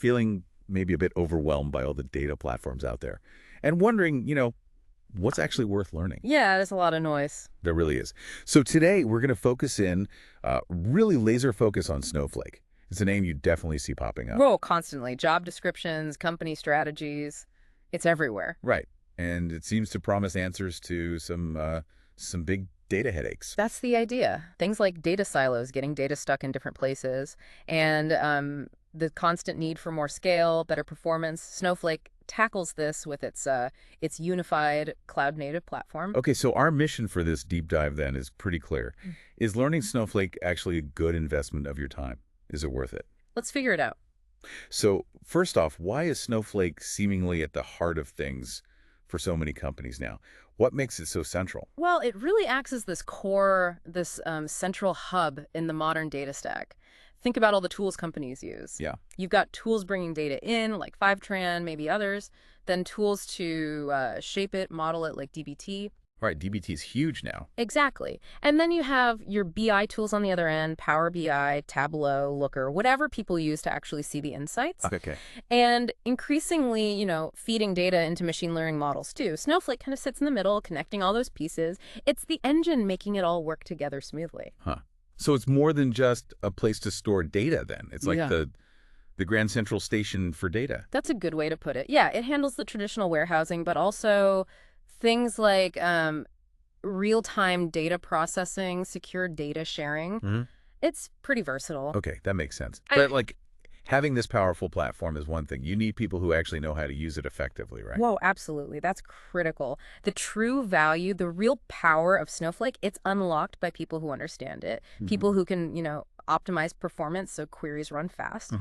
feeling maybe a bit overwhelmed by all the data platforms out there and wondering, what's actually worth learning? Yeah, there's a lot of noise. There really is. So today we're going to focus in, really laser focus on Snowflake. It's a name you definitely see popping up. Whoa, constantly. Job descriptions, company strategies. It's everywhere. Right. And it seems to promise answers to some big data headaches. That's the idea. Things like data silos, getting data stuck in different places, and the constant need for more scale, better performance. Snowflake tackles this with its unified cloud-native platform. Okay, so our mission for this deep dive then is pretty clear. Is learning Snowflake actually a good investment of your time? Is it worth it? Let's figure it out. So first off, why is Snowflake seemingly at the heart of things for so many companies now? What makes it so central? Well, it really acts as this core, this central hub in the modern data stack. Think about all the tools companies use. Yeah. You've got tools bringing data in, like Fivetran, maybe others, then tools to shape it, model it, like dbt. Right, dbt is huge now. Exactly. And then you have your BI tools on the other end, Power BI, Tableau, Looker, whatever people use to actually see the insights. Okay. And increasingly, feeding data into machine learning models too. Snowflake kind of sits in the middle, connecting all those pieces. It's the engine making it all work together smoothly. Huh. So it's more than just a place to store data then. It's like Yeah. the Grand Central Station for data. That's a good way to put it. Yeah, it handles the traditional warehousing, but also things like real-time data processing, secure data sharing. It's pretty versatile. Okay, that makes sense. But like having this powerful platform is one thing. You need people who actually know how to use it effectively, right? Whoa, absolutely. That's critical. The true value, the real power of Snowflake, it's unlocked by people who understand it, people who can, optimize performance so queries run fast,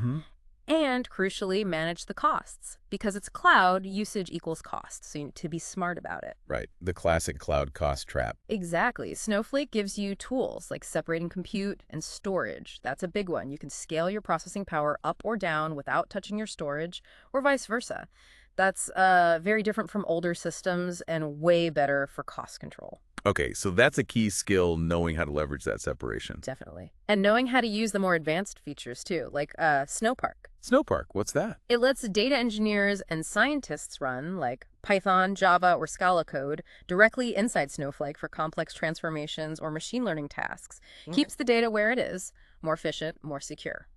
and crucially manage the costs. Because it's cloud, usage equals cost, so you need to be smart about it. Right, the classic cloud cost trap. Exactly. Snowflake gives you tools like separating compute and storage. That's a big one. You can scale your processing power up or down without touching your storage, or vice versa. That's very different from older systems and way better for cost control. Okay, so that's a key skill, knowing how to leverage that separation. Definitely. And knowing how to use the more advanced features too, like Snowpark. Snowpark, what's that? It lets data engineers and scientists run, like Python, Java, or Scala code, directly inside Snowflake for complex transformations or machine learning tasks. Keeps the data where it is, more efficient, more secure.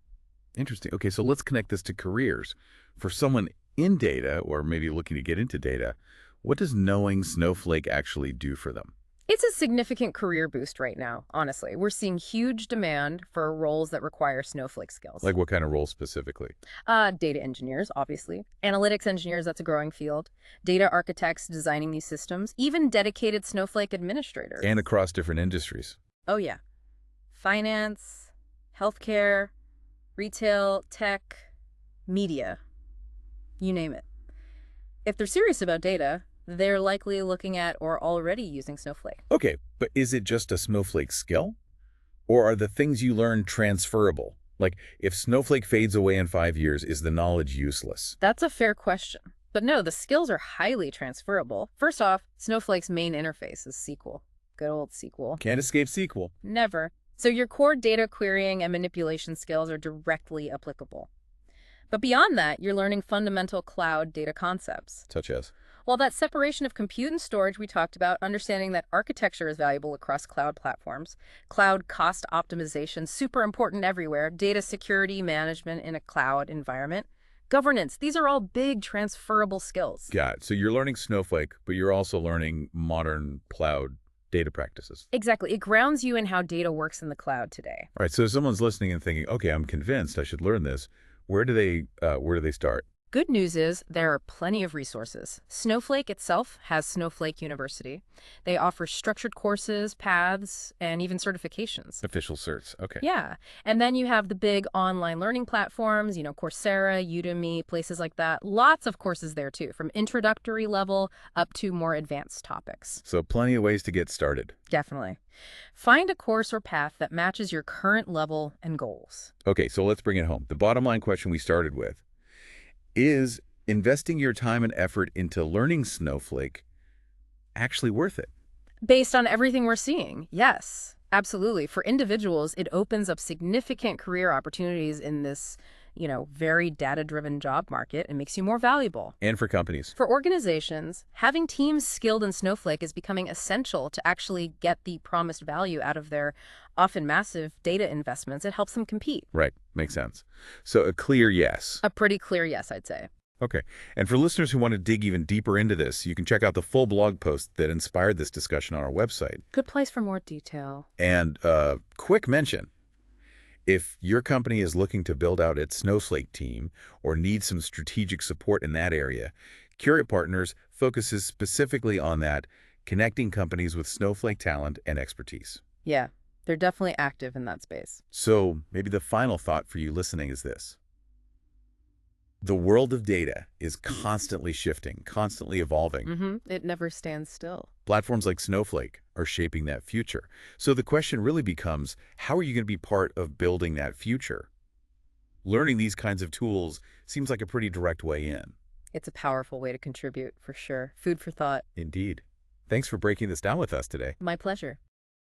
Interesting. Okay, so let's connect this to careers. For someone in data, or maybe looking to get into data, what does knowing Snowflake actually do for them? It's a significant career boost right now, honestly. We're seeing huge demand for roles that require Snowflake skills. Like what kind of role specifically? Data engineers, obviously. Analytics engineers, that's a growing field. Data architects designing these systems. Even dedicated Snowflake administrators. And across different industries. Oh, yeah. Finance, healthcare, retail, tech, media. You name it. If they're serious about data, they're likely looking at or already using Snowflake. Okay, but is it just a Snowflake skill? Or are the things you learn transferable? Like, if Snowflake fades away in 5 years, is the knowledge useless? That's a fair question. But no, the skills are highly transferable. First off, Snowflake's main interface is SQL. Good old SQL. Can't escape SQL. Never. So your core data querying and manipulation skills are directly applicable. But beyond that, you're learning fundamental cloud data concepts. Such as? Well, that separation of compute and storage we talked about, understanding that architecture is valuable across cloud platforms, cloud cost optimization, super important everywhere, data security management in a cloud environment, governance, these are all big transferable skills. Got it. So you're learning Snowflake, but you're also learning modern cloud data practices. Exactly. It grounds you in how data works in the cloud today. All right, so if someone's listening and thinking, okay, I'm convinced I should learn this, where do they start? Good news is there are plenty of resources. Snowflake itself has Snowflake University. They offer structured courses, paths, and even certifications. Official certs, okay. Yeah. And then you have the big online learning platforms, Coursera, Udemy, places like that. Lots of courses there too, from introductory level up to more advanced topics. So plenty of ways to get started. Definitely. Find a course or path that matches your current level and goals. Okay, so let's bring it home. The bottom line question we started with: is investing your time and effort into learning Snowflake actually worth it? Based on everything we're seeing, yes, absolutely. For individuals, it opens up significant career opportunities in this very data-driven job market and makes you more valuable. And for companies. For organizations, having teams skilled in Snowflake is becoming essential to actually get the promised value out of their often massive data investments. It helps them compete. Right. Makes sense. So a clear yes. A pretty clear yes, I'd say. Okay. And for listeners who want to dig even deeper into this, you can check out the full blog post that inspired this discussion on our website. Good place for more detail. And quick mention, if your company is looking to build out its Snowflake team or needs some strategic support in that area, Curate Partners focuses specifically on that, connecting companies with Snowflake talent and expertise. Yeah, they're definitely active in that space. So maybe the final thought for you listening is this. The world of data is constantly shifting, constantly evolving. It never stands still. Platforms like Snowflake are shaping that future. So the question really becomes, how are you going to be part of building that future? Learning these kinds of tools seems like a pretty direct way in. It's a powerful way to contribute, for sure. Food for thought. Indeed. Thanks for breaking this down with us today. My pleasure.